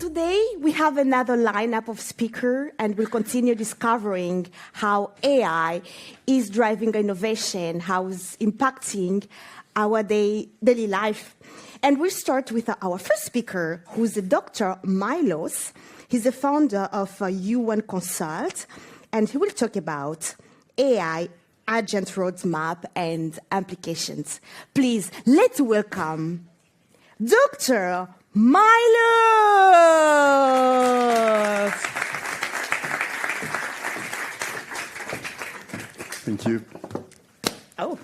today we have another lineup of speakers, and we'll continue discovering how AI is driving innovation, how it's impacting our daily life. And we'll start with our first speaker, who's Dr. Milos. He's the founder of U1 Consult, and he will talk about AI, agent roadmap, and applications. Please, let's welcome Dr. Milos! Thank you. Oh.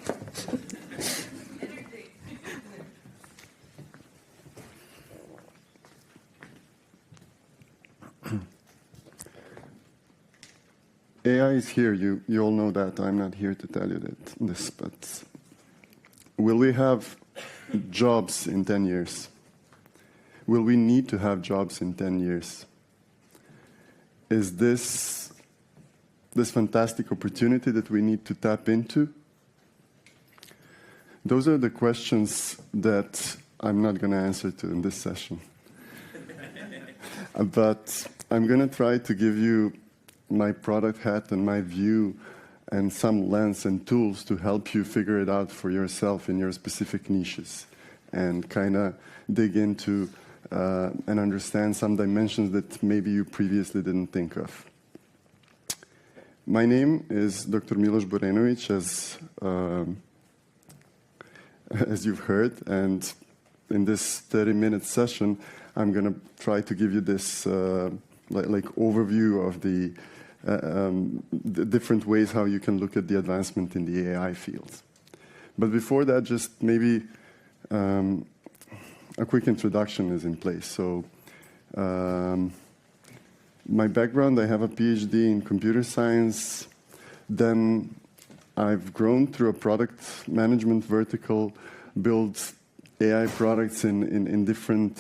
AI is here. You all know that. I'm not here to tell you this, but will we have jobs in 10 years? Will we need to have jobs in 10 years? Is this fantastic opportunity that we need to tap into? Those are the questions that I'm not going to answer to in this session. But I'm going to try to give you my product hat and my view and some lens and tools to help you figure it out for yourself in your specific niches and kind of dig into and understand some dimensions that maybe you previously didn't think of. My name is Dr. Milos Borenovic, as you've heard, and in this 30-minute session, I'm going to try to give you this like overview of the different ways how you can look at the advancement in the AI field. But before that, just maybe a quick introduction is in place. So my background, I have a PhD in computer science. Then I've grown through a product management vertical, built AI products in different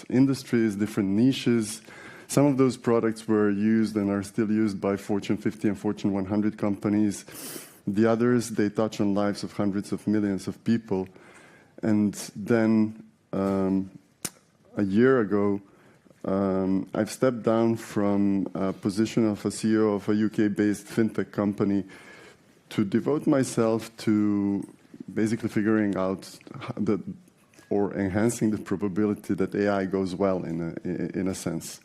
industries, different niches. Some of those products were used and are still used by Fortune 50 and Fortune 100 companies. The others, they touch on lives of hundreds of millions of people. And then a year ago, I've stepped down from a position of a CEO of a UK-based fintech company to devote myself to basically figuring out or enhancing the probability that AI goes well in a sense.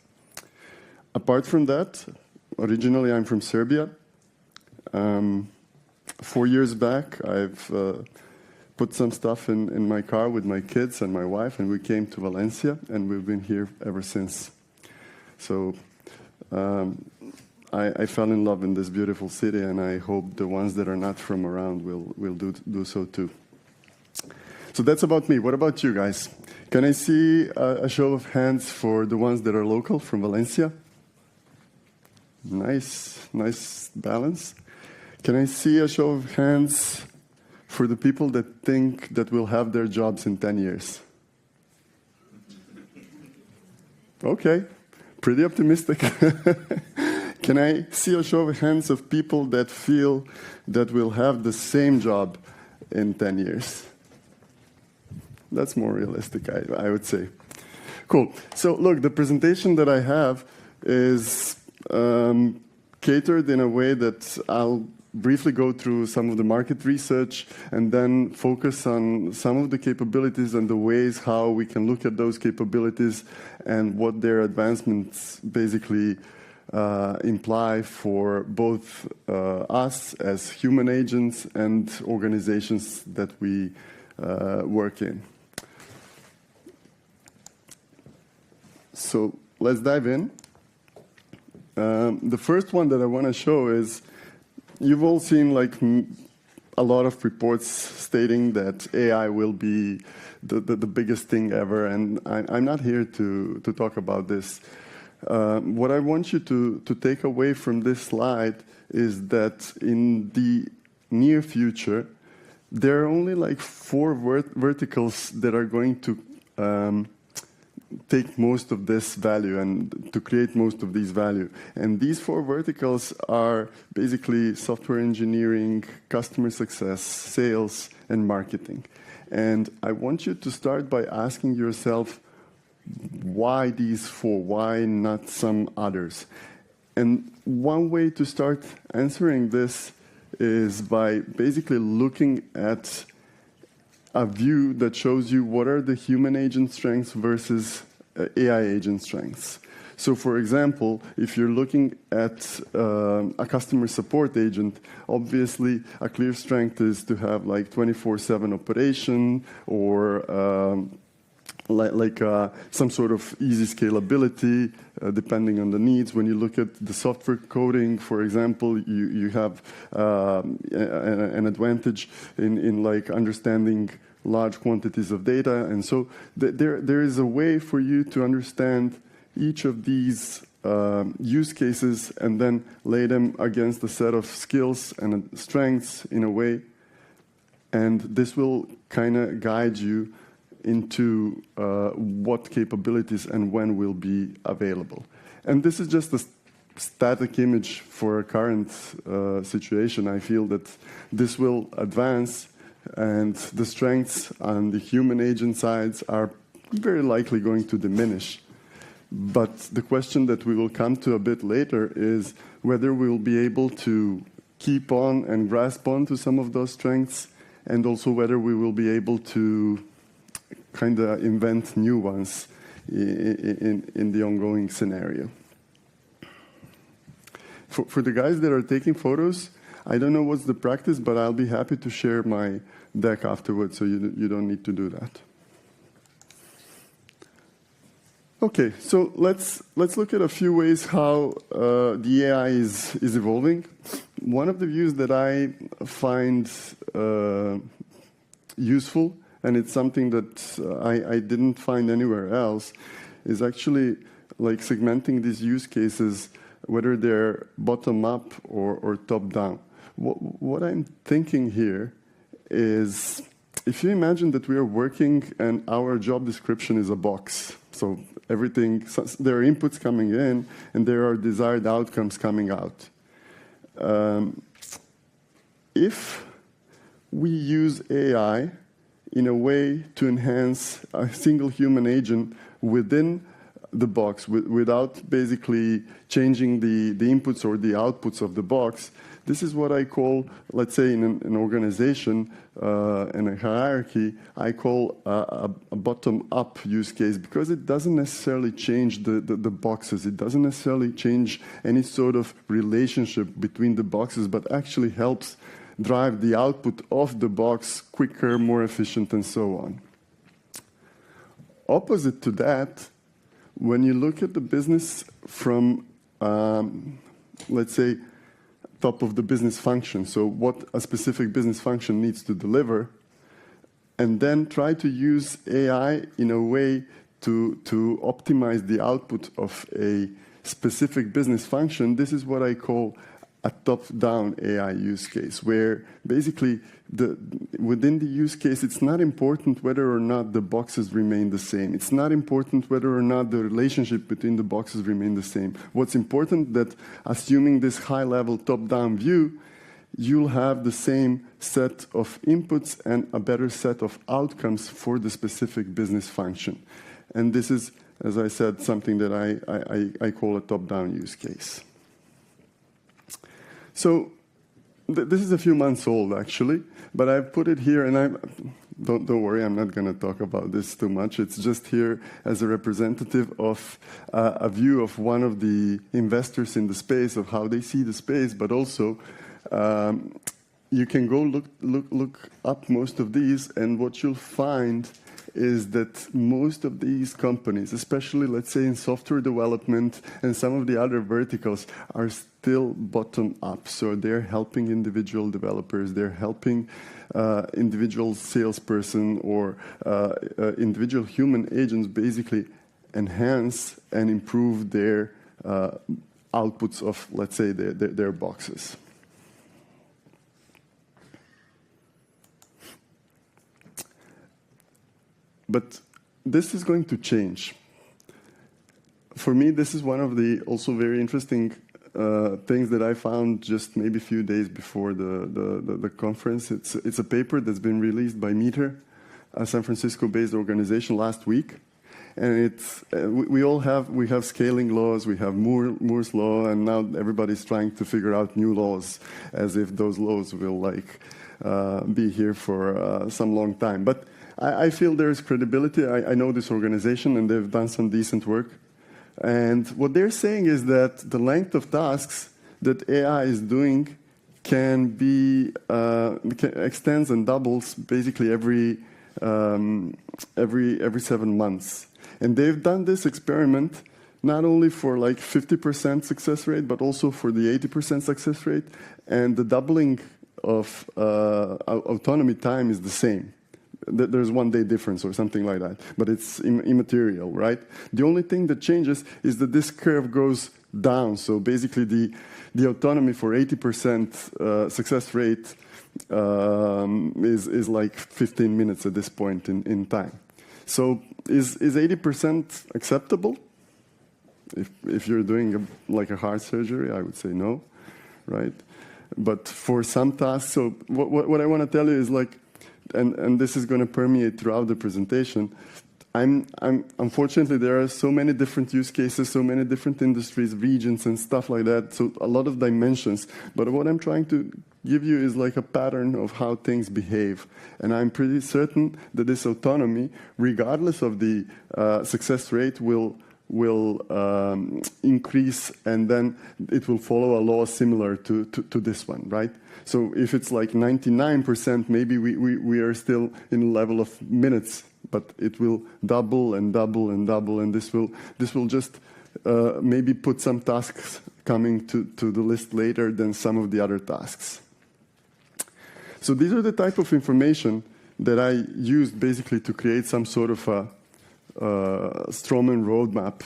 Apart from that, originally I'm from Serbia. 4 years back, I've put some stuff in my car with my kids and my wife, and we came to Valencia, and we've been here ever since. So I fell in love in this beautiful city, and I hope the ones that are not from around will do so too. So that's about me. What about you guys? Can I see a show of hands for the ones that are local from Valencia? Nice balance. Can I see a show of hands for the people that think that we'll have their jobs in 10 years? Okay, pretty optimistic. Can I see a show of hands of people that feel that we'll have the same job in 10 years? That's more realistic, I would say. Cool. So look, the presentation that I have is catered in a way that I'll briefly go through some of the market research and then focus on some of the capabilities and the ways how we can look at those capabilities and what their advancements basically imply for both us as human agents and organizations that we work in. So let's dive in. The first one that I want to show is, you've all seen like a lot of reports stating that AI will be the biggest thing ever, and I'm not here to talk about this. What I want you to take away from this slide is that in the near future, there are only like 4 verticals that are going to take most of this value and to create most of these value. And these 4 verticals are basically software engineering, customer success, sales, and marketing. And I want you to start by asking yourself, why these 4? Why not some others? And one way to start answering this is by basically looking at a view that shows you what are the human agent strengths versus AI agent strengths. So, for example, if you're looking at a customer support agent, obviously a clear strength is to have like 24/7 operation or some sort of easy scalability, depending on the needs. When you look at the software coding, for example, you have an advantage in like understanding large quantities of data. And so there is a way for you to understand each of these use cases and then lay them against a set of skills and strengths in a way. And this will kind of guide you into what capabilities and when will be available. And this is just a static image for a current situation. I feel that this will advance, and the strengths on the human agent sides are very likely going to diminish. But the question that we will come to a bit later is whether we will be able to keep on and grasp on to some of those strengths, and also whether we will be able to kind of invent new ones in the ongoing scenario. For the guys that are taking photos, I don't know what's the practice, but I'll be happy to share my deck afterwards, so you don't need to do that. Okay, so let's look at a few ways how the AI is evolving. One of the views that I find useful, and it's something that I didn't find anywhere else, is actually like segmenting these use cases, whether they're bottom-up or top-down. What I'm thinking here is, if you imagine that we are working and our job description is a box, so everything, there are inputs coming in and there are desired outcomes coming out. If we use AI in a way to enhance a single human agent within the box without basically changing the inputs or the outputs of the box, this is what I call, let's say in an organization, in a hierarchy, I call a bottom-up use case, because it doesn't necessarily change the boxes. It doesn't necessarily change any sort of relationship between the boxes, but actually helps drive the output of the box quicker, more efficient, and so on. Opposite to that, when you look at the business from, let's say, top of the business function, so what a specific business function needs to deliver, and then try to use AI in a way to optimize the output of a specific business function, this is what I call a top-down AI use case, where basically within the use case, it's not important whether or not the boxes remain the same. It's not important whether or not the relationship between the boxes remain the same. What's important that, assuming this high-level top-down view, you'll have the same set of inputs and a better set of outcomes for the specific business function. And this is, as I said, something that I call a top-down use case. So this is a few months old, actually, but I've put it here, and don't worry, I'm not going to talk about this too much. It's just here as a representative of a view of one of the investors in the space, of how they see the space, but also you can go look up most of these, and what you'll find is that most of these companies, especially, let's say, in software development and some of the other verticals, are still bottom-up. So they're helping individual developers, they're helping individual salesperson or individual human agents basically enhance and improve their outputs of, let's say, their boxes. But this is going to change. For me, this is one of the also very interesting things that I found just maybe a few days before the conference. It's a paper that's been released by Meter, a San Francisco-based organization, last week. And it's we have scaling laws, we have Moore's law, and now everybody's trying to figure out new laws, as if those laws will be here for some long time. But I feel there's credibility. I know this organization, and they've done some decent work. And what they're saying is that the length of tasks that AI is doing can extends and doubles basically every 7 months. And they've done this experiment not only for like 50% success rate, but also for the 80% success rate. And the doubling of autonomy time is the same. There's 1 day difference or something like that, but it's immaterial, right? The only thing that changes is that this curve goes down. So basically the autonomy for 80% success rate is like 15 minutes at this point in time. So is 80% acceptable? If you're doing like a heart surgery, I would say no, right? But for some tasks, so what I want to tell you is like, and this is going to permeate throughout the presentation. Unfortunately, there are so many different use cases, so many different industries, regions, and stuff like that. So a lot of dimensions. But what I'm trying to give you is like a pattern of how things behave. And I'm pretty certain that this autonomy, regardless of the success rate, will increase, and then it will follow a law similar to this one, right? So if it's like 99%, maybe we are still in a level of minutes, but it will double and double and double, and this will just maybe put some tasks coming to the list later than some of the other tasks. So these are the type of information that I used basically to create some sort of a Strawman roadmap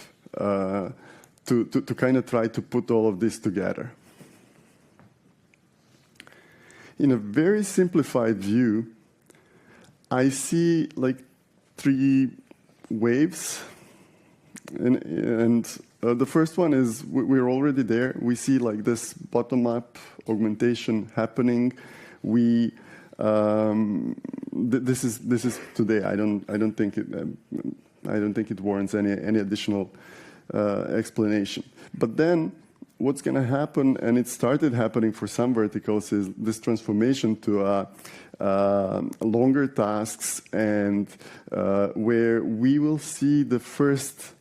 to kind of try to put all of this together. In a very simplified view, I see like 3 waves. And the first one is we're already there. We see like this bottom-up augmentation happening. This is today. I don't think it warrants any additional explanation. But then what's going to happen, and it started happening for some verticals, is this transformation to longer tasks, and where we will see the first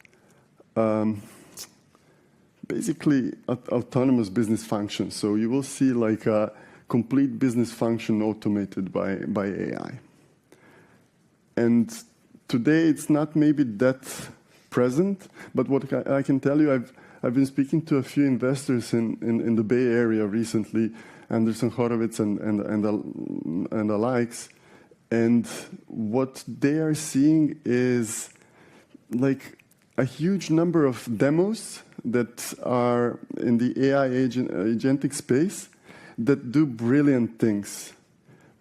basically autonomous business functions. So you will see like a complete business function automated by AI. And today it's not maybe that present, but what I can tell you, I've been speaking to a few investors in the Bay Area recently, Anderson Horowitz and the likes, and what they are seeing is like a huge number of demos that are in the AI agentic space that do brilliant things.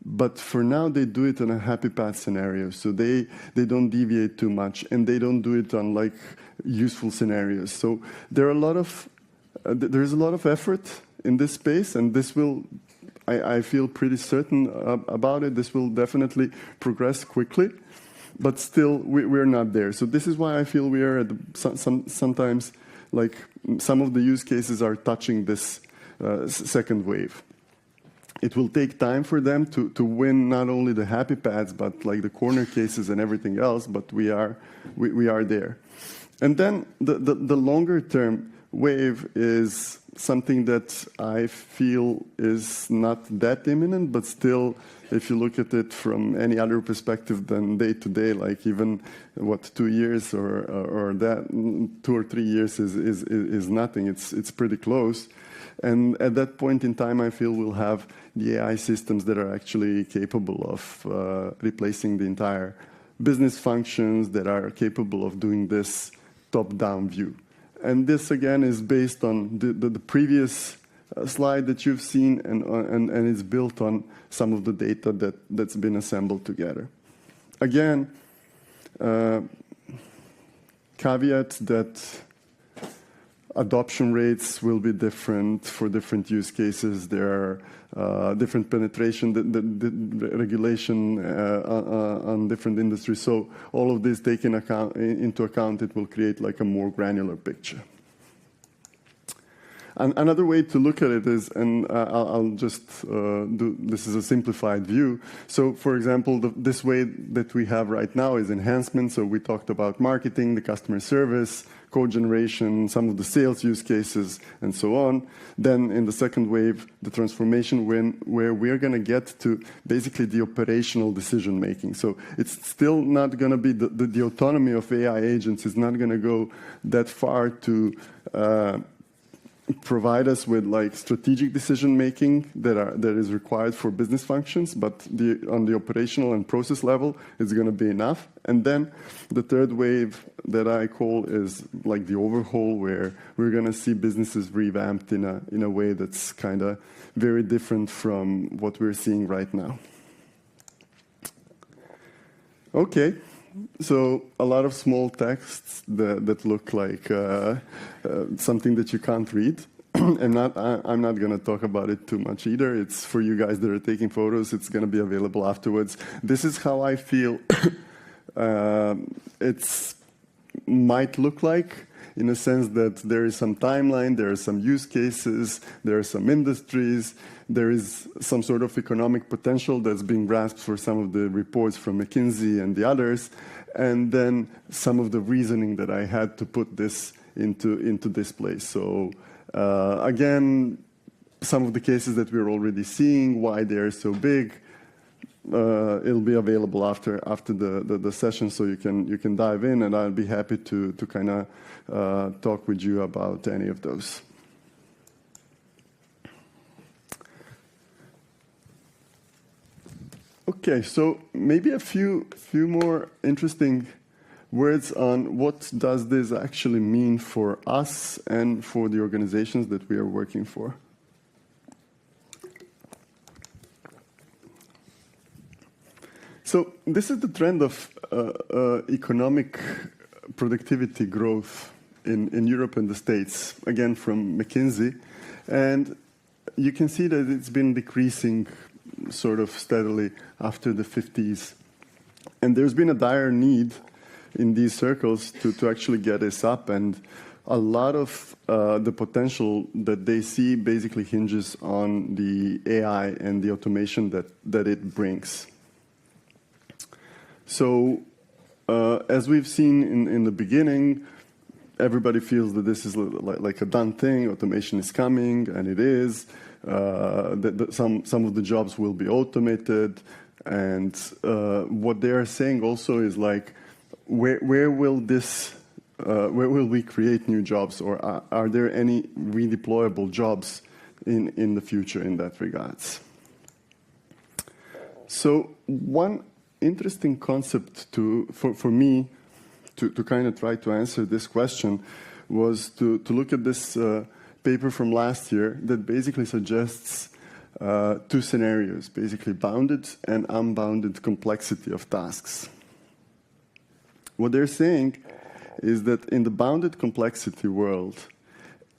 But for now, they do it in a happy path scenario. So they don't deviate too much, and they don't do it on like useful scenarios. So there's a lot of effort in this space, and this will, I feel pretty certain about it. This will definitely progress quickly, but still we're not there. So this is why I feel we are at sometimes like some of the use cases are touching this second wave. It will take time for them to win not only the happy paths, but like the corner cases and everything else, but we are there. And then the longer term wave is something that I feel is not that imminent, but still, if you look at it from any other perspective than day to day, like even 2 years or that 2 or 3 years is nothing. It's pretty close. And at that point in time, I feel we'll have the AI systems that are actually capable of replacing the entire business functions, that are capable of doing this top-down view. And this, again, is based on the previous slide that you've seen, and it's built on some of the data that's been assembled together. Again, caveat that adoption rates will be different for different use cases. There are different penetration, the regulation on different industries. So all of this taken into account, it will create like a more granular picture. And another way to look at it is, and I'll just do, this is a simplified view. So for example, this way that we have right now is enhancement. So we talked about marketing, the customer service, code generation, some of the sales use cases, and so on. Then in the second wave, the transformation where we're going to get to basically the operational decision making. So it's still not going to be the autonomy of AI agents is not going to go that far to provide us with like strategic decision making that is required for business functions, but on the operational and process level, it's going to be enough. And then the third wave that I call is like the overhaul, where we're going to see businesses revamped in a way that's kind of very different from what we're seeing right now. Okay. So a lot of small texts that look like something that you can't read. I'm not going to talk about it too much either. It's for you guys that are taking photos. It's going to be available afterwards. This is how I feel it might look like, in a sense that there is some timeline, there are some use cases, there are some industries, there is some sort of economic potential that's being grasped for some of the reports from McKinsey and the others, and then some of the reasoning that I had to put this into this place. So again, some of the cases that we're already seeing, why they're so big, it'll be available after the session, so you can dive in, and I'll be happy to kind of talk with you about any of those. Okay, so maybe a few more interesting words on what does this actually mean for us and for the organizations that we are working for. So this is the trend of economic productivity growth in Europe and the States, again from McKinsey. And you can see that it's been decreasing sort of steadily after the 50s. And there's been a dire need in these circles to actually get this up. And a lot of the potential that they see basically hinges on the AI and the automation that it brings. So as we've seen in the beginning, everybody feels that this is like a done thing. Automation is coming, and it is. Some of the jobs will be automated. And what they are saying also is like, where will we create new jobs, or are there any redeployable jobs in the future in that regards? So one interesting concept for me to kind of try to answer this question was to look at this paper from last year that basically suggests two scenarios, basically bounded and unbounded complexity of tasks. What they're saying is that in the bounded complexity world,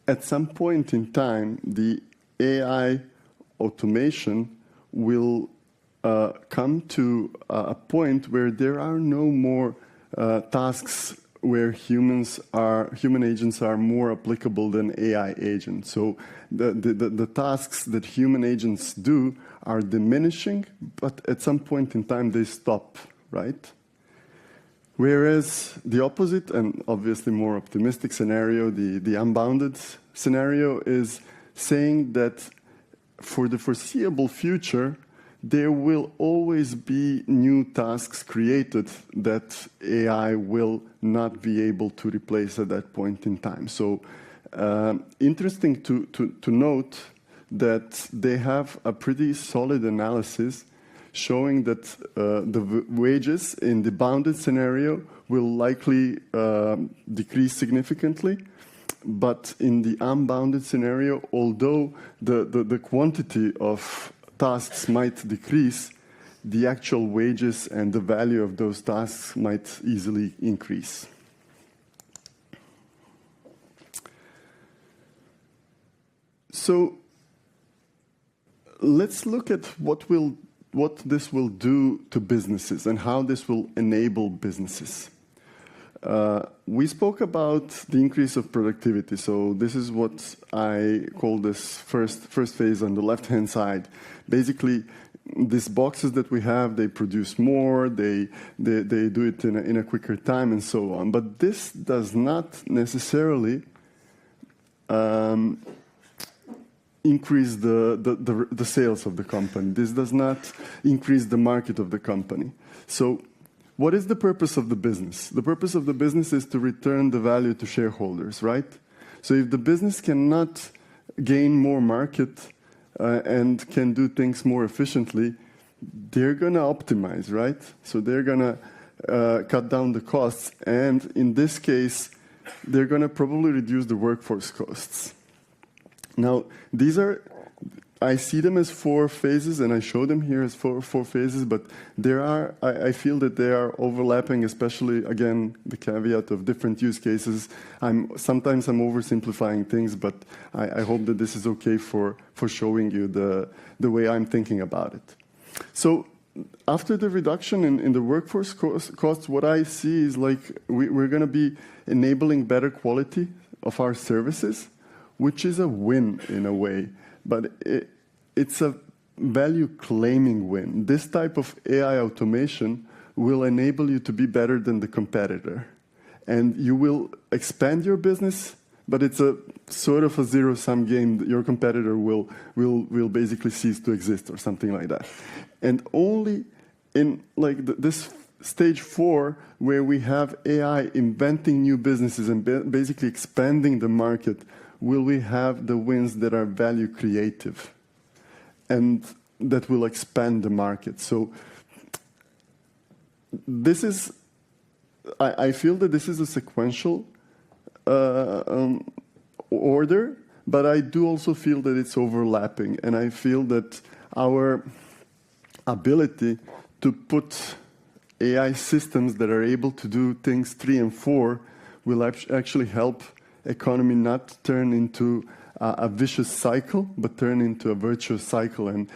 at some point in time, the AI automation will come to a point where there are no more tasks where human agents are more applicable than AI agents. So the tasks that human agents do are diminishing, but at some point in time they stop, right? Whereas the opposite, and obviously more optimistic scenario, the unbounded scenario, is saying that for the foreseeable future, there will always be new tasks created that AI will not be able to replace at that point in time. So interesting to note that they have a pretty solid analysis showing that the wages in the bounded scenario will likely decrease significantly. But in the unbounded scenario, although the quantity of tasks might decrease, the actual wages and the value of those tasks might easily increase. So let's look at what this will do to businesses and how this will enable businesses. We spoke about the increase of productivity. So this is what I call this first phase on the left-hand side. Basically, these boxes that we have, they produce more, they do it in a quicker time, and so on. But this does not necessarily increase the sales of the company. This does not increase the market of the company. So what is the purpose of the business? The purpose of the business is to return the value to shareholders, right? So if the business cannot gain more market and can do things more efficiently, they're going to optimize, right? So they're going to cut down the costs. And in this case, they're going to probably reduce the workforce costs. Now, I see them as 4 phases, and I show them here as four phases, but I feel that they are overlapping, especially, again, the caveat of different use cases. Sometimes I'm oversimplifying things, but I hope that this is okay for showing you the way I'm thinking about it. So after the reduction in the workforce costs, what I see is like we're going to be enabling better quality of our services, which is a win in a way. But it's a value-claiming win. This type of AI automation will enable you to be better than the competitor. And you will expand your business, but it's a sort of a zero-sum game. Your competitor will basically cease to exist or something like that. And only in like this stage 4, where we have AI inventing new businesses and basically expanding the market, will we have the wins that are value creative and that will expand the market. So this is, I feel that this is a sequential order, but I do also feel that it's overlapping. And I feel that our ability to put AI systems that are able to do things 3 and 4 will actually help economy not turn into a vicious cycle, but turn into a virtuous cycle and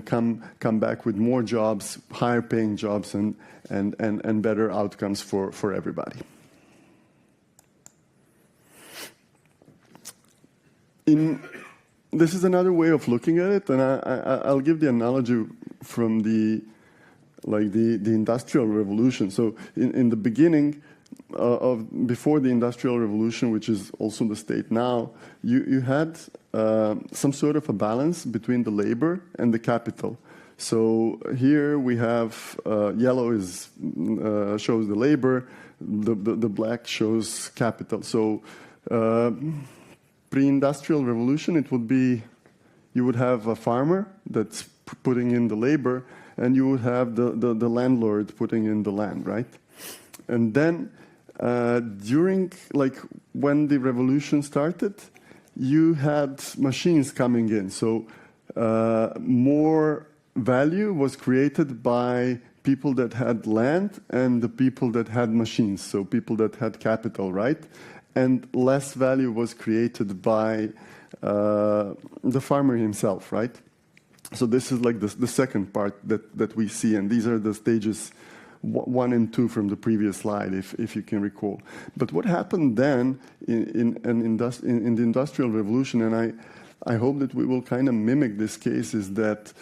come back with more jobs, higher paying jobs, and better outcomes for everybody. This is another way of looking at it, and I'll give the analogy from the Industrial Revolution. So in the beginning, before the Industrial Revolution, which is also the state now, you had some sort of a balance between the labor and the capital. So here we have yellow shows the labor, the black shows capital. So pre-Industrial Revolution, it would be you would have a farmer that's putting in the labor, and you would have the landlord putting in the land, right? And then during, when the revolution started, you had machines coming in. So more value was created by people that had land and the people that had machines, so people that had capital, right? And less value was created by the farmer himself, right? So this is like the second part that we see, and these are the stages 1 and 2 from the previous slide, if you can recall. But what happened then in the Industrial Revolution, and I hope that we will kind of mimic this case, is that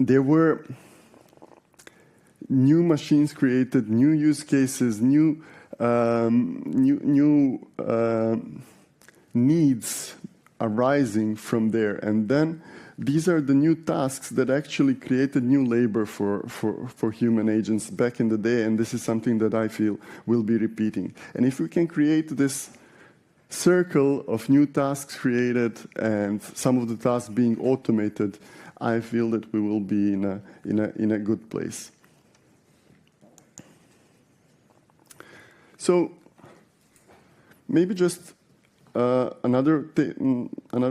there were new machines created, new use cases, new needs arising from there. And then these are the new tasks that actually created new labor for human agents back in the day, and this is something that I feel will be repeating. And if we can create this circle of new tasks created and some of the tasks being automated, I feel that we will be in a good place. So maybe just another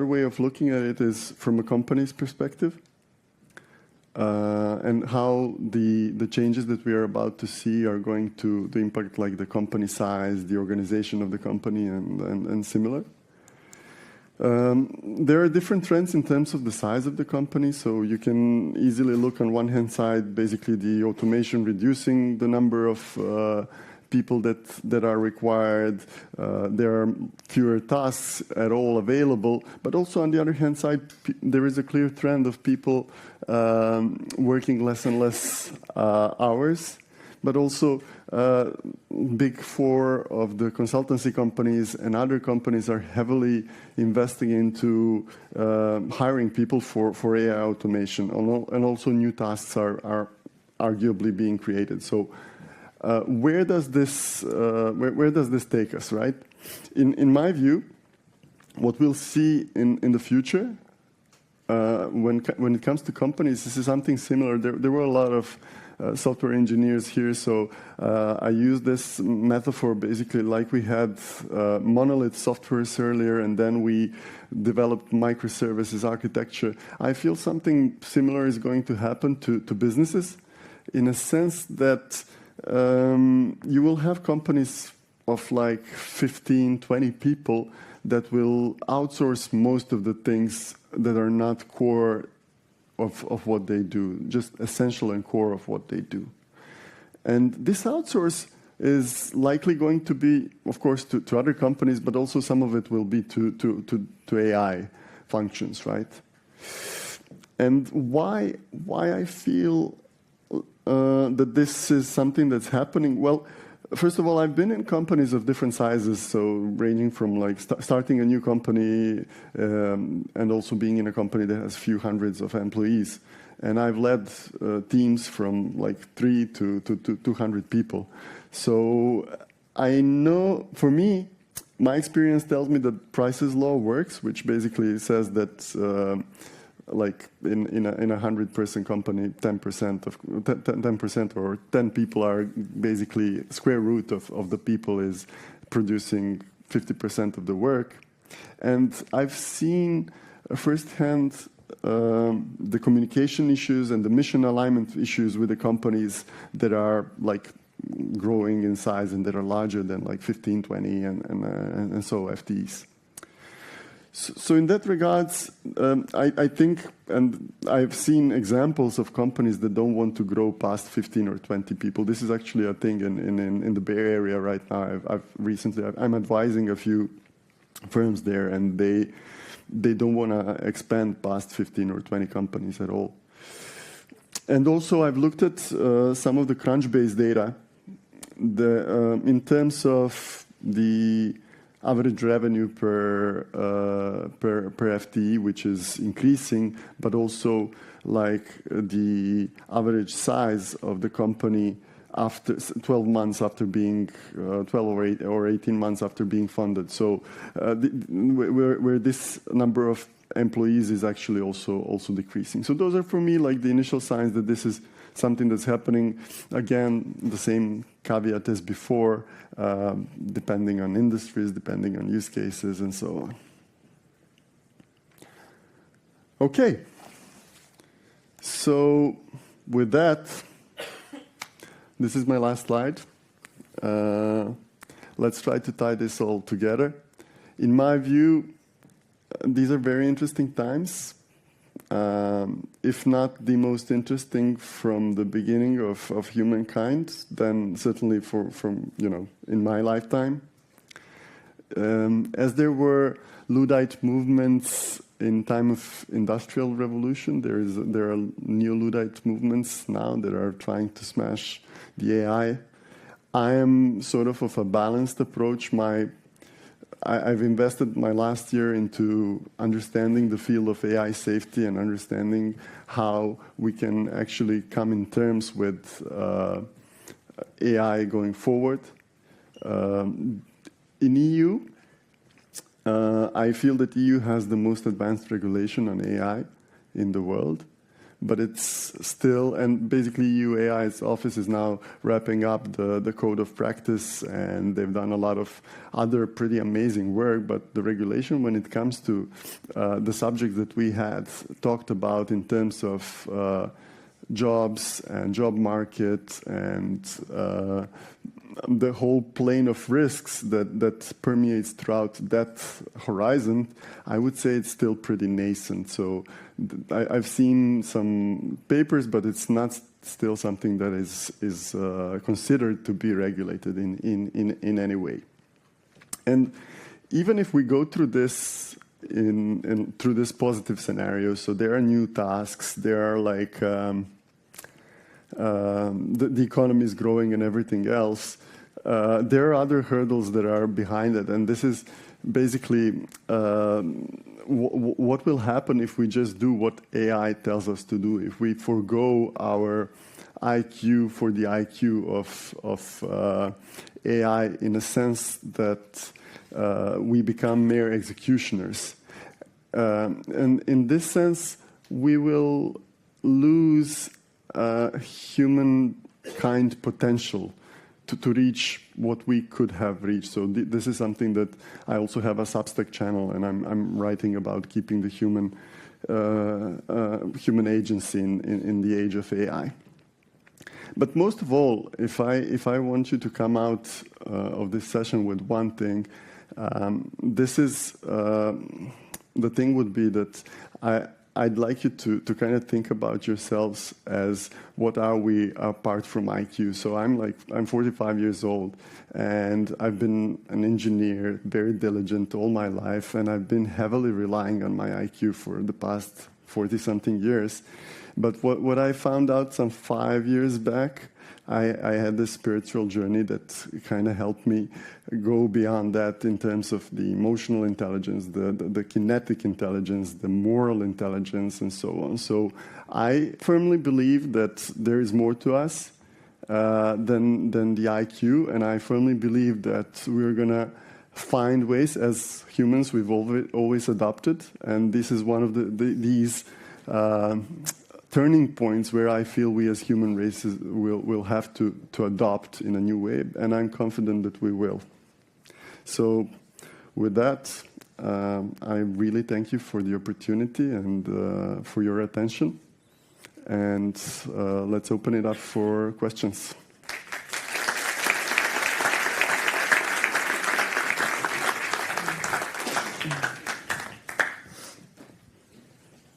way of looking at it is from a company's perspective, and how the changes that we are about to see are going to impact like the company size, the organization of the company, and similar. There are different trends in terms of the size of the company. So you can easily look on one hand side, basically the automation reducing the number of people that are required. There are fewer tasks at all available. But also on the other hand side, there is a clear trend of people working less and less hours. But also, big four of the consultancy companies and other companies are heavily investing into hiring people for AI automation, and also new tasks are arguably being created. So, where does this take us, right? In my view, what we'll see in the future when it comes to companies, this is something similar. There were a lot of software engineers here, so I use this metaphor basically like we had monolith softwares earlier, and then we developed microservices architecture. I feel something similar is going to happen to businesses, in a sense that you will have companies of like 15, 20 people that will outsource most of the things that are not core of what they do, just essential and core of what they do. And this outsource is likely going to be, of course, to other companies, but also some of it will be to AI functions, right? And why I feel that this is something that's happening? Well, first of all, I've been in companies of different sizes, so ranging from like starting a new company and also being in a company that has a few hundreds of employees. And I've led teams from like 3 to 200 people. So I know, for me, my experience tells me that Price's law works, which basically says that like in a 100-person company, 10% or 10 people are basically square root of the people is producing 50% of the work. And I've seen firsthand the communication issues and the mission alignment issues with the companies that are like growing in size and that are larger than like 15, 20 and so FTEs. So in that regards, I think, and I've seen examples of companies that don't want to grow past 15 or 20 people. This is actually a thing in the Bay Area right now. I'm advising a few firms there, and they don't want to expand past 15 or 20 companies at all. And also I've looked at some of the Crunchbase data in terms of the average revenue per FTE, which is increasing, but also like the average size of the company after 12 months after being 12 or 18 months after being funded. So where this number of employees is actually also decreasing. So those are for me like the initial signs that this is something that's happening. Again, the same caveat as before, depending on industries, depending on use cases, and so on. Okay. So with that, this is my last slide. Let's try to tie this all together. In my view, these are very interesting times. If not the most interesting from the beginning of humankind, then certainly from in my lifetime. As there were Luddite movements in time of industrial revolution, there are neo-Luddite movements now that are trying to smash the AI. I am sort of a balanced approach. I've invested my last year into understanding the field of AI safety and understanding how we can actually come in terms with AI going forward. In EU, I feel that EU has the most advanced regulation on AI in the world. But it's still, and basically EU AI's office is now wrapping up the code of practice, and they've done a lot of other pretty amazing work. But the regulation, when it comes to the subject that we had talked about in terms of jobs and job market and the whole plane of risks that permeates throughout that horizon, I would say it's still pretty nascent. So I've seen some papers, but it's not still something that is considered to be regulated in any way. And even if we go through this through this positive scenario, so there are new tasks, there are like the economy is growing and everything else, there are other hurdles that are behind it. And this is basically what will happen if we just do what AI tells us to do, if we forego our IQ for the IQ of AI, in a sense that we become mere executioners. And in this sense, we will lose humankind potential to reach what we could have reached. So this is something that I also have a Substack channel, and I'm writing about keeping the human agency in the age of AI. But most of all, if I want you to come out of this session with one thing, this is the thing would be that I'd like you to kind of think about yourselves as what are we apart from IQ. So I'm 45 years old, and I've been an engineer, very diligent all my life, and I've been heavily relying on my IQ for the past 40-something years. But what I found out some 5 years back, I had this spiritual journey that kind of helped me go beyond that in terms of the emotional intelligence, the kinetic intelligence, the moral intelligence, and so on. So I firmly believe that there is more to us than the IQ, and I firmly believe that we're going to find ways as humans we've always adopted, and this is one of these turning points where I feel we as human races will have to adopt in a new way, and I'm confident that we will. So with that, I really thank you for the opportunity and for your attention. And let's open it up for questions.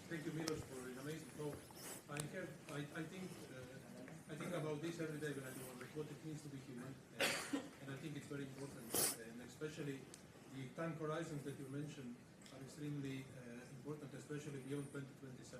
Thank you, Milos, for an amazing talk. I think about this every day when I do work, what it means to be human, and I think it's very important, and especially the time horizons that you mentioned are extremely important, especially beyond 2027.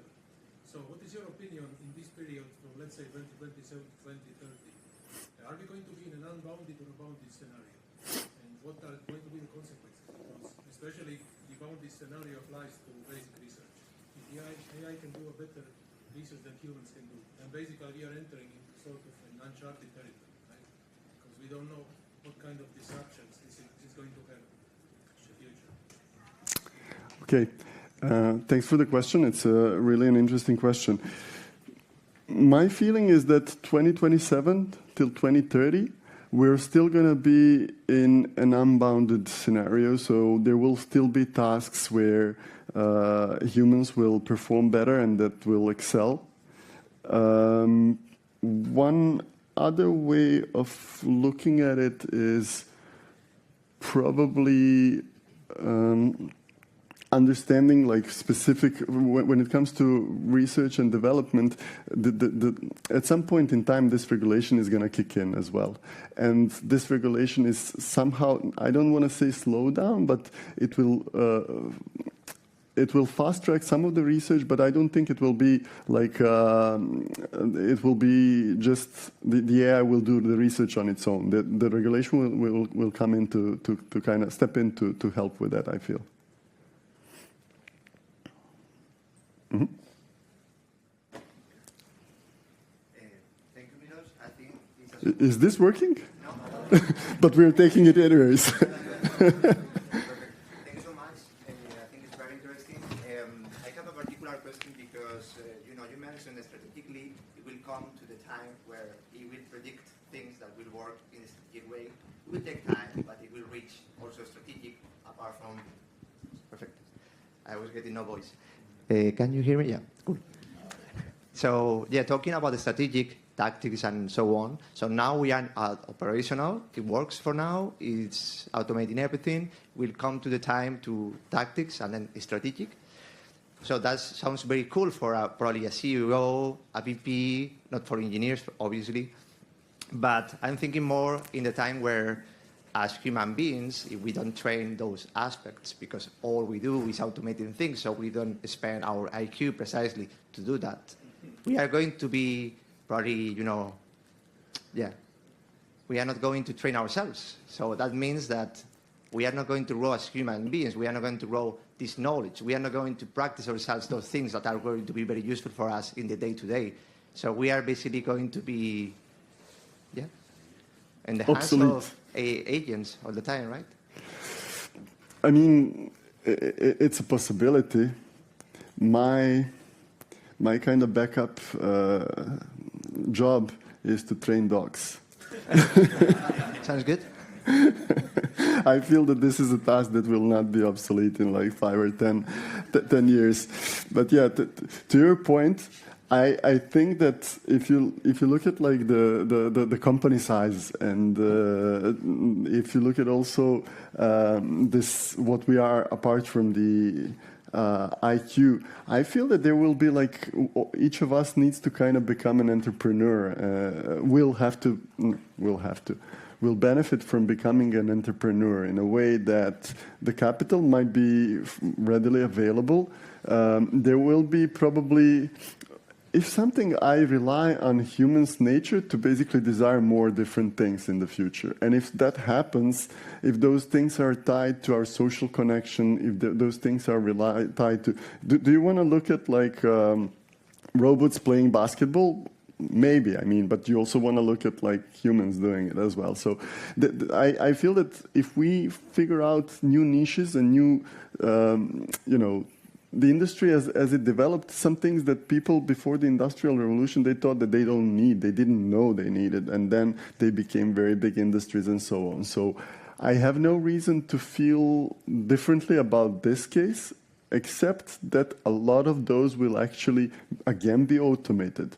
So what is your opinion in this period from, let's say, 2027 to 2030? Are we going to be in an unbounded or a bounded scenario? And what are going to be the consequences? Because especially the bounded scenario applies to basic research. If the AI can do a better research than humans can do, and basically we are entering into sort of an uncharted territory, right? Because we don't know what kind of disruptions this is going to have in the future. Okay. Thanks for the question. It's really an interesting question. My feeling is that 2027 till 2030, we're still going to be in an unbounded scenario. So there will still be tasks where humans will perform better and that will excel. One other way of looking at it is probably understanding like specific, when it comes to research and development, at some point in time, this regulation is going to kick in as well. And this regulation is somehow, I don't want to say slow down, but it will fast track some of the research, but I don't think it will be like, it will be just the AI will do the research on its own. The regulation will come in to kind of step in to help with that, I feel. Mm-hmm. Thank you, Milos. I think Is this working? No. But we're taking it anyways. Perfect. Thank you so much. I think it's very interesting. I have a particular question because you mentioned that strategically it will come to the time where it will predict things that will work in a strategic way. It will take time, but it will reach also strategic apart from. Perfect. I was getting no voice. Can you hear me? Yeah, cool. So, yeah, talking about the strategic, tactics and so on. So now we are operational. It works for now. It's automating everything. We'll come to the time to tactics and then strategic. So that sounds very cool for probably a CEO, a VP, not for engineers, obviously. But I'm thinking more in the time where, as human beings, if we don't train those aspects, because all we do is automating things, so we don't spend our IQ precisely to do that, we are going to be probably, we are not going to train ourselves. So that means that we are not going to grow as human beings. We are not going to grow this knowledge. We are not going to practice ourselves those things that are going to be very useful for us in the day-to-day. So we are basically going to be, in the hands of agents all the time, right? I mean, it's a possibility. My kind of backup job is to train dogs. Sounds good. I feel that this is a task that will not be obsolete in like 5 or 10 years. But yeah, to your point, I think that if you look at like the company size and if you look at also what we are apart from the IQ, I feel that there will be like each of us needs to kind of become an entrepreneur. Will benefit from becoming an entrepreneur in a way that the capital might be readily available. There will be probably, if something, I rely on humans' nature to basically desire more different things in the future. And if that happens, if those things are tied to our social connection, if those things are tied to... Do you want to look at like robots playing basketball? Maybe, I mean, but you also want to look at like humans doing it as well. So I feel that if we figure out new niches and new, the industry as it developed, some things that people before the Industrial Revolution, they thought that they don't need, they didn't know they needed, and then they became very big industries and so on. So I have no reason to feel differently about this case, except that a lot of those will actually, again, be automated.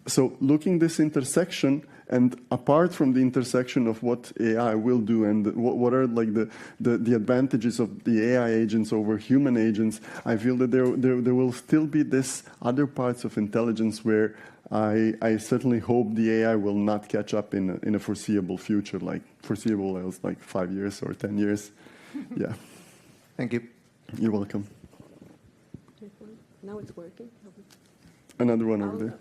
So looking this intersection, and apart from the intersection of what AI will do and what are like the advantages of the AI agents over human agents, I feel that there will still be this other parts of intelligence where I certainly hope the AI will not catch up in a foreseeable future, like foreseeable as like 5 years or 10 years. Yeah. Thank you. You're welcome. Now it's working. Another one over there.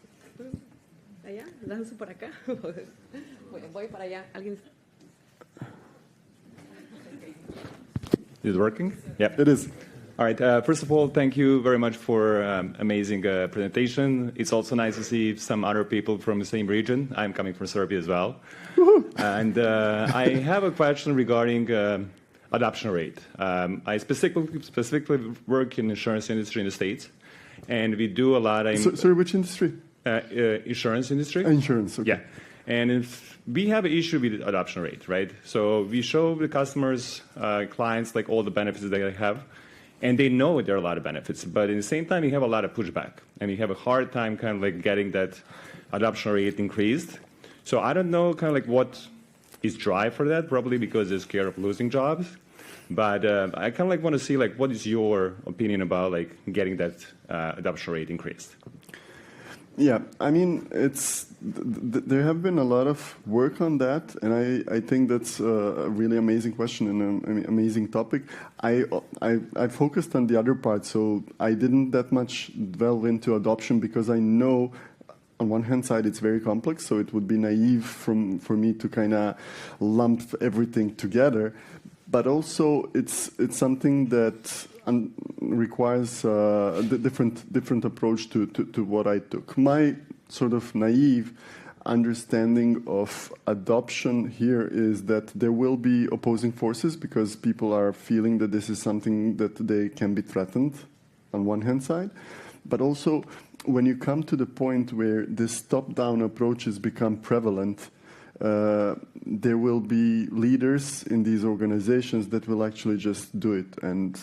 Allá, lanzo por acá. Voy para allá. ¿Alguien? Is it working? Yeah. It is. All right. First of all, thank you very much for amazing presentation. It's also nice to see some other people from the same region. I'm coming from Serbia as well. And I have a question regarding adoption rate. I specifically work in the insurance industry in the States, and we do a lot of... Sorry, which industry? Insurance industry. Insurance, okay. Yeah. And if we have an issue with adoption rate, right? So we show the customers, clients, like all the benefits that they have, and they know there are a lot of benefits, but at the same time, we have a lot of pushback, and we have a hard time kind of like getting that adoption rate increased. So I don't know kind of like what is drive for that, probably because they're scared of losing jobs. But I kind of like want to see like what is your opinion about like getting that adoption rate increased? Yeah, I mean, there have been a lot of work on that, and I think that's a really amazing question and an amazing topic. I focused on the other part, so I didn't that much delve into adoption because I know on one hand side it's very complex, so it would be naive for me to kind of lump everything together. But also it's something that requires a different approach to what I took. My sort of naive understanding of adoption here is that there will be opposing forces because people are feeling that this is something that they can be threatened on one hand side. But also when you come to the point where this top-down approaches become prevalent, there will be leaders in these organizations that will actually just do it. And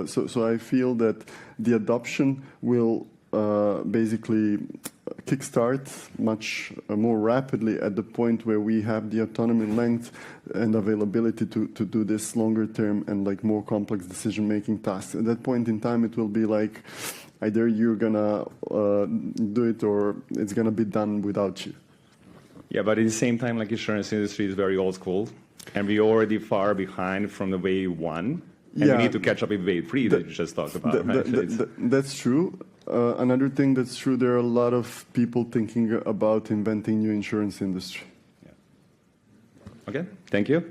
so I feel that the adoption will basically kickstart much more rapidly at the point where we have the autonomy, length, and availability to do this longer term and like more complex decision-making tasks. At that point in time, it will be like either you're gonna do it or it's gonna be done without you. Yeah, but at the same time, like insurance industry is very old school, and we're already far behind from the wave 1, and we need to catch up with wave 3 that you just talked about. That's true. Another thing that's true, there are a lot of people thinking about inventing new insurance industry. Yeah. Okay, thank you.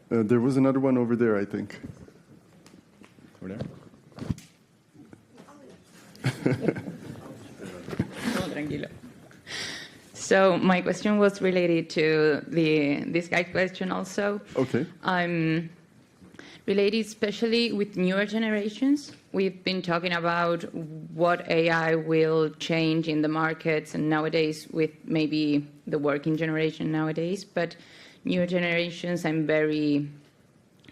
There was another one over there, I think. Over there. No, tranquilo. So my question was related to this guy's question also. Okay. Related especially with newer generations. We've been talking about what AI will change in the markets and nowadays with maybe the working generation nowadays, but newer generations, I'm very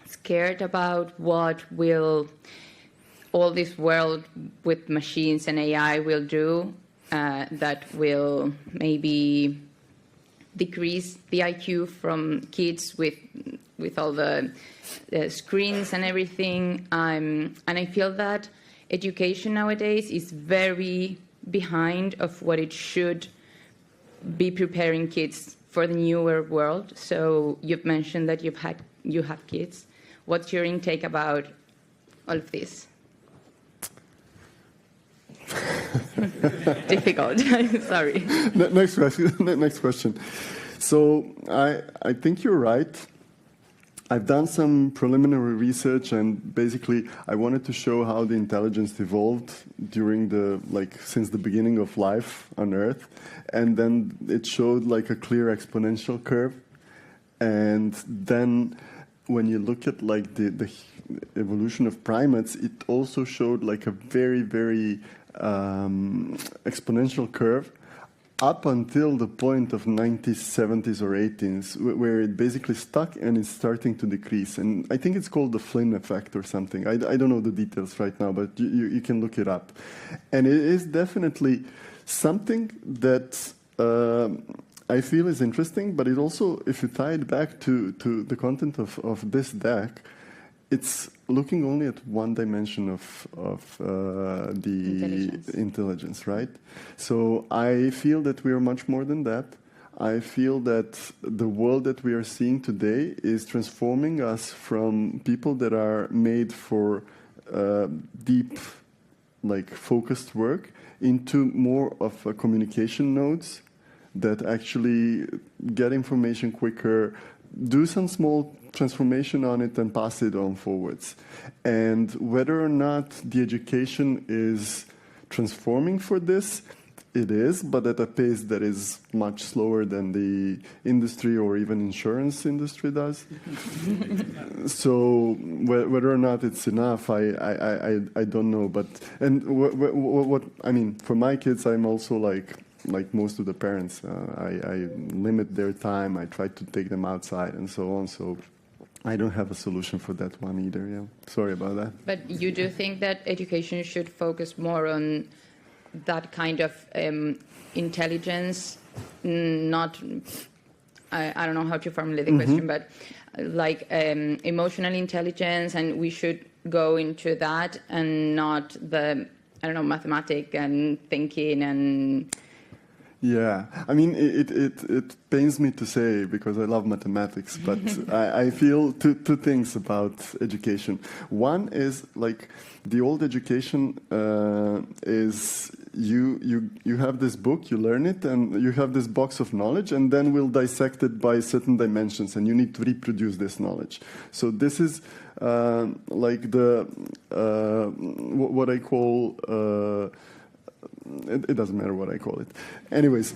scared about what will all this world with machines and AI will do that will maybe decrease the IQ from kids with all the screens and everything. And I feel that education nowadays is very behind of what it should be preparing kids for the newer world. So you've mentioned that you have kids. What's your intake about all of this? Difficult. Sorry. Next question. Next question. So I think you're right. I've done some preliminary research, and basically I wanted to show how the intelligence evolved during since the beginning of life on Earth, and then it showed like a clear exponential curve. And then when you look at like the evolution of primates, it also showed like a very, very exponential curve up until the point of 1970s or 80s, where it basically stuck and it's starting to decrease. And I think it's called the Flynn effect or something. I don't know the details right now, but you can look it up. And it is definitely something that I feel is interesting, but it also, if you tie it back to the content of this deck, it's looking only at one dimension of the intelligence, right? So I feel that we are much more than that. I feel that the world that we are seeing today is transforming us from people that are made for deep, like focused work into more of a communication nodes that actually get information quicker, do some small transformation on it and pass it on forwards. And whether or not the education is transforming for this, it is, but at a pace that is much slower than the industry or even insurance industry does. So whether or not it's enough, I don't know. But what I mean, for my kids, I'm also like most of the parents. I limit their time. I try to take them outside and so on. So I don't have a solution for that one either. Yeah, sorry about that. But you do think that education should focus more on that kind of intelligence, not, I don't know how to formulate the question, but like emotional intelligence, and we should go into that and not the, I don't know, mathematics and thinking and... Yeah, I mean, it pains me to say because I love mathematics, but I feel two things about education. One is like the old education is you have this book, you learn it, and you have this box of knowledge, and then we'll dissect it by certain dimensions, and you need to reproduce this knowledge. So this is like the what I call. It doesn't matter what I call it. Anyways,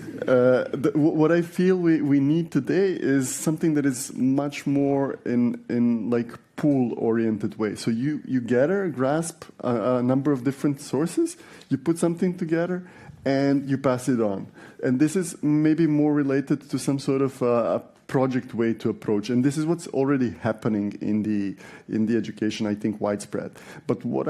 what I feel we need today is something that is much more in like pool-oriented way. So you gather, grasp a number of different sources, you put something together, and you pass it on. And this is maybe more related to some sort of a project way to approach. And this is what's already happening in the education, I think, widespread. But what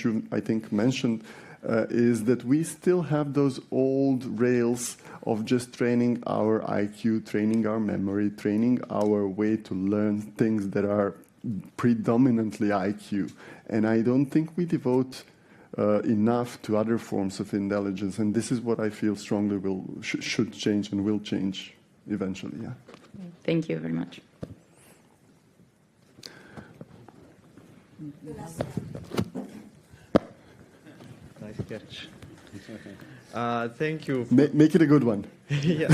you, I think, mentioned, is that we still have those old rails of just training our IQ, training our memory, training our way to learn things that are predominantly IQ. And I don't think we devote enough to other forms of intelligence. And this is what I feel strongly should change and will change eventually. Yeah. Thank you very much. Nice catch. Thank you. Make it a good one. Yeah.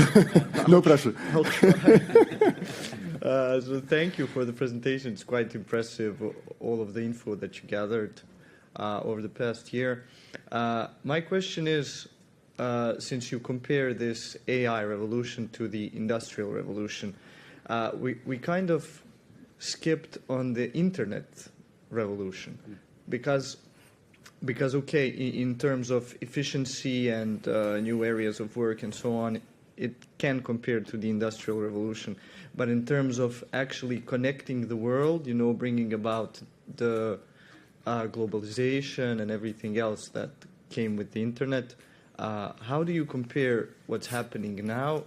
No pressure. I'll try. So thank you for the presentation. It's quite impressive, all of the info that you gathered over the past year. My question is, since you compare this AI revolution to the industrial revolution, we kind of skipped on the internet revolution because okay, in terms of efficiency and new areas of work and so on, it can compare to the industrial revolution. But in terms of actually connecting the world, bringing about the globalization and everything else that came with the internet, how do you compare what's happening now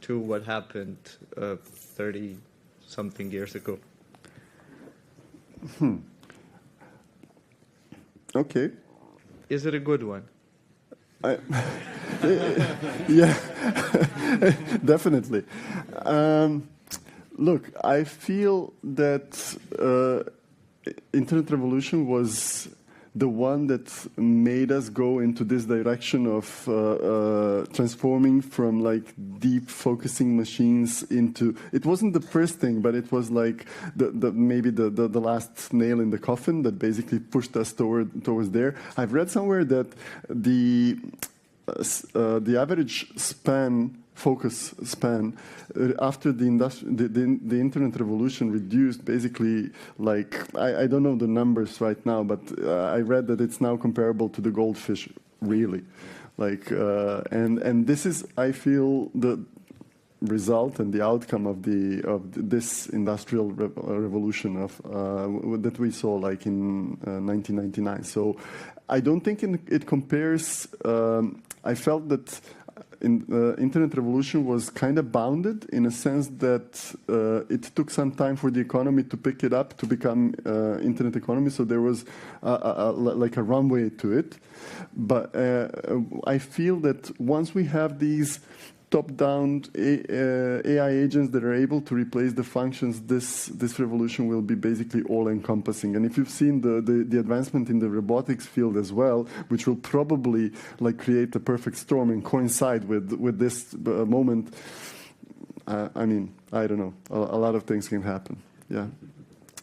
to what happened 30-something years ago? Okay. Is it a good one? Yeah, definitely. Look, I feel that Internet Revolution was the one that made us go into this direction of transforming from like deep focusing machines into. It wasn't the first thing, but it was like maybe the last nail in the coffin that basically pushed us towards there. I've read somewhere that the average focus span after the internet revolution reduced basically, like I don't know the numbers right now, but I read that it's now comparable to the goldfish, really, like and this is, I feel, the result and the outcome of this industrial revolution that we saw like in 1999. So I don't think it compares. I felt that internet revolution was kind of bounded in a sense that it took some time for the economy to pick it up to become internet economy. So there was like a runway to it. But I feel that once we have these top-down AI agents that are able to replace the functions, this revolution will be basically all-encompassing. And if you've seen the advancement in the robotics field as well, which will probably like create a perfect storm and coincide with this moment, I mean, I don't know. A lot of things can happen. Yeah.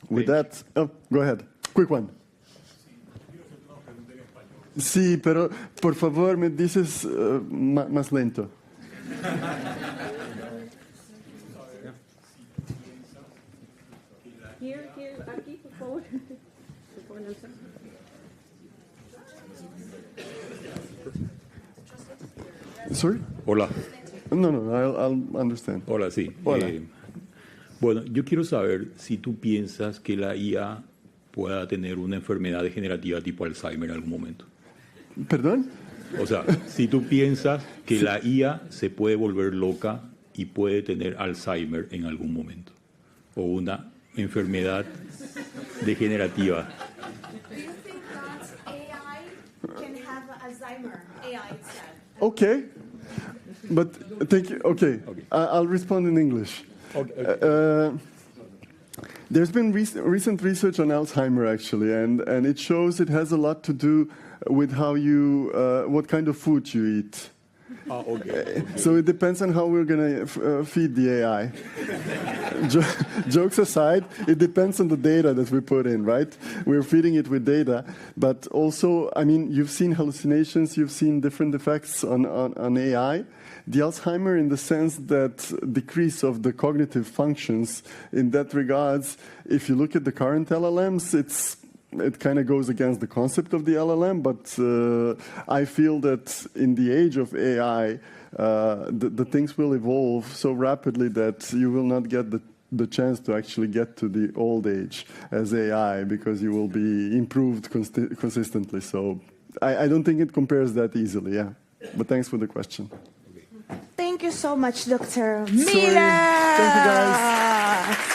With that, go ahead. Quick one. Sí, pero por favor me dices más lento. Here, aquí, por favor. Sorry? Hola. No, I'll understand. Hola, sí. Hola. Bueno, yo quiero saber si tú piensas que la IA pueda tener una enfermedad degenerativa tipo Alzheimer en algún momento. ¿Perdón? O sea, si tú piensas que la IA se puede volver loca y puede tener Alzheimer en algún momento, o una enfermedad degenerativa. Do you think that AI can have Alzheimer? AI itself. Okay, but thank you. Okay. I'll respond in English. Okay. There's been recent research on Alzheimer, actually, and it shows it has a lot to do with how you, what kind of food you eat. Okay. So it depends on how we're going to feed the AI. Jokes aside, it depends on the data that we put in, right? We're feeding it with data, but also, I mean, you've seen hallucinations, you've seen different effects on AI. The Alzheimer, in the sense that decrease of the cognitive functions, in that regards, if you look at the current LLMs, it kind of goes against the concept of the LLM, but I feel that in the age of AI, the things will evolve so rapidly that you will not get the chance to actually get to the old age as AI, because you will be improved consistently. So I don't think it compares that easily, yeah. But thanks for the question. Thank you so much, Dr. Sorry. Milos. Thank you, guys.